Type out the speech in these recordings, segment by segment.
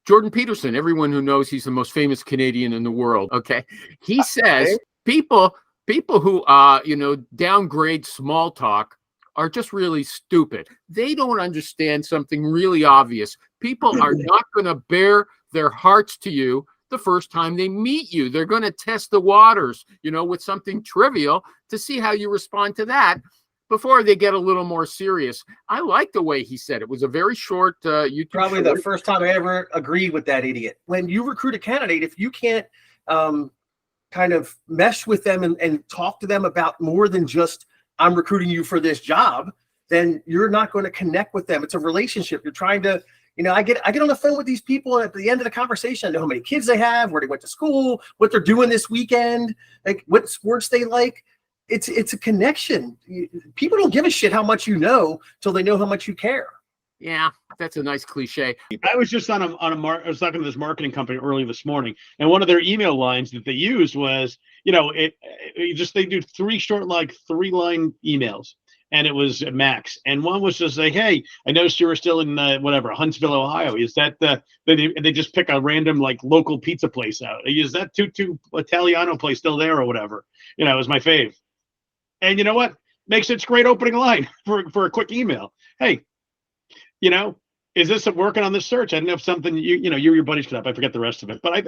Jordan Peterson, everyone who knows he's the most famous Canadian in the world. Okay. He says people who downgrade small talk are just really stupid. They don't understand something really obvious. People are not going to bare their hearts to you the first time they meet you. They're going to test the waters, with something trivial to see how you respond to that before they get a little more serious. I like the way he said it. It was a very short YouTube. Probably the first time I ever agreed with that idiot. When you recruit a candidate, if you can't kind of mesh with them and talk to them about more than just, I'm recruiting you for this job, then you're not going to connect with them. It's a relationship. You're trying to, I get on the phone with these people, and at the end of the conversation, I know how many kids they have, where they went to school, what they're doing this weekend, like what sports they like. It's a connection. People don't give a shit how much you know till they know how much you care. Yeah, that's a nice cliche. I was just I was talking to this marketing company early this morning, and one of their email lines that they used was, they do three-line emails, and it was max. And one was just like, hey, I noticed you were still in Huntsville, Ohio. Is that they just pick a random local pizza place out? Is that Tutu Italiano place still there or whatever? It was my fave. And you know what? Makes it a great opening line for a quick email. Hey, is this working on this search? I didn't know if something you your buddies could help. I forget the rest of it, but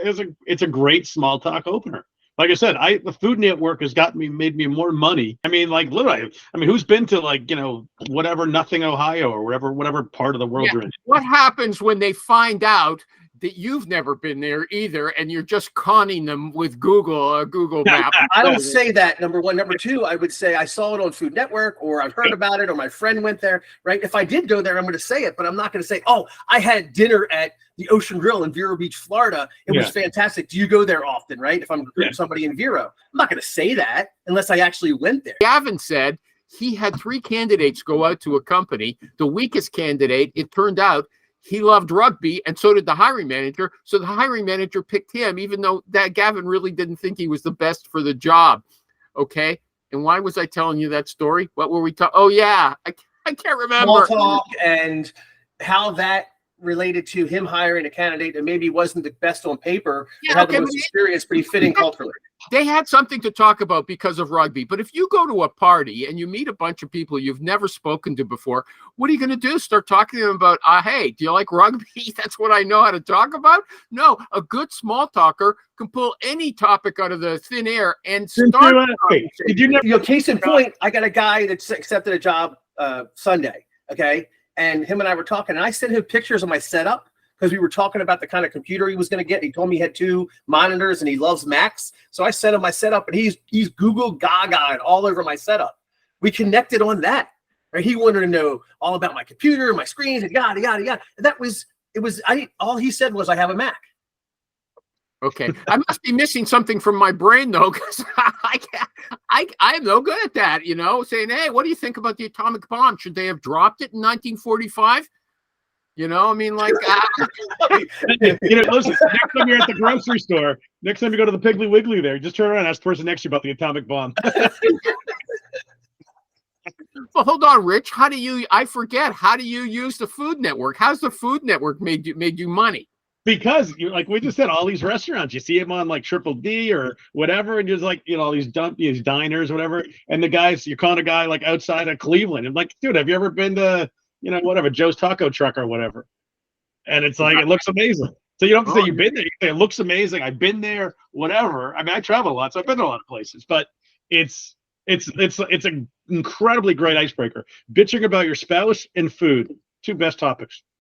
it's a great small talk opener. Like I said, the Food Network has made me more money. I mean, literally. I mean, who's been to whatever Nothing, Ohio, or whatever part of the world you're in? What happens when they find out that you've never been there either, and you're just conning them with Google Maps? I don't say that, number one. Number two, I would say I saw it on Food Network, or I've heard about it, or my friend went there, right? If I did go there, I'm going to say it, but I'm not going to say, oh, I had dinner at the Ocean Grill in Vero Beach, Florida. It was fantastic. Do you go there often, right? If I'm recruiting somebody in Vero, I'm not going to say that unless I actually went there. Gavin said he had 3 candidates go out to a company. The weakest candidate, it turned out, he loved rugby, and so did the hiring manager. So the hiring manager picked him, even though that Gavin really didn't think he was the best for the job. Okay. And why was I telling you that story? What were we talking? Oh yeah. I can't remember. Small talk and how that related to him hiring a candidate that maybe wasn't the best on paper, but had the most experience, but he fit in culturally. They had something to talk about because of rugby. But if you go to a party and you meet a bunch of people you've never spoken to before, what are you going to do? Start talking to them about, hey, do you like rugby? That's what I know how to talk about? No, a good small talker can pull any topic out of the thin air and start. Case in point, I got a guy that's accepted a job Sunday, okay? And him and I were talking, and I sent him pictures of my setup because we were talking about the kind of computer he was going to get. He told me he had 2 monitors and he loves Macs. So I sent him my setup, and he's Google Gaga all over my setup. We connected on that. Right? He wanted to know all about my computer, my screens, and yada yada yada. And all he said was, I have a Mac. Okay, I must be missing something from my brain though, because I'm no good at that. Saying, hey, what do you think about the atomic bomb? Should they have dropped it in 1945? Listen, next time you're at the grocery store, next time you go to the Piggly Wiggly there, just turn around and ask the person next to you about the atomic bomb. Well, hold on, Rich. How do you use the Food Network? How's the Food Network made you money? Because like we just said, all these restaurants, you see them on Triple D or whatever, and just all these diners, whatever. And the guys, you're calling a guy outside of Cleveland, and dude, have you ever been to Joe's Taco Truck or whatever? And it's it looks amazing. So you don't have to say you've been there. You say it looks amazing. I've been there. Whatever. I mean, I travel a lot, so I've been to a lot of places. But it's an incredibly great icebreaker. Bitching about your spouse and food, 2 best topics.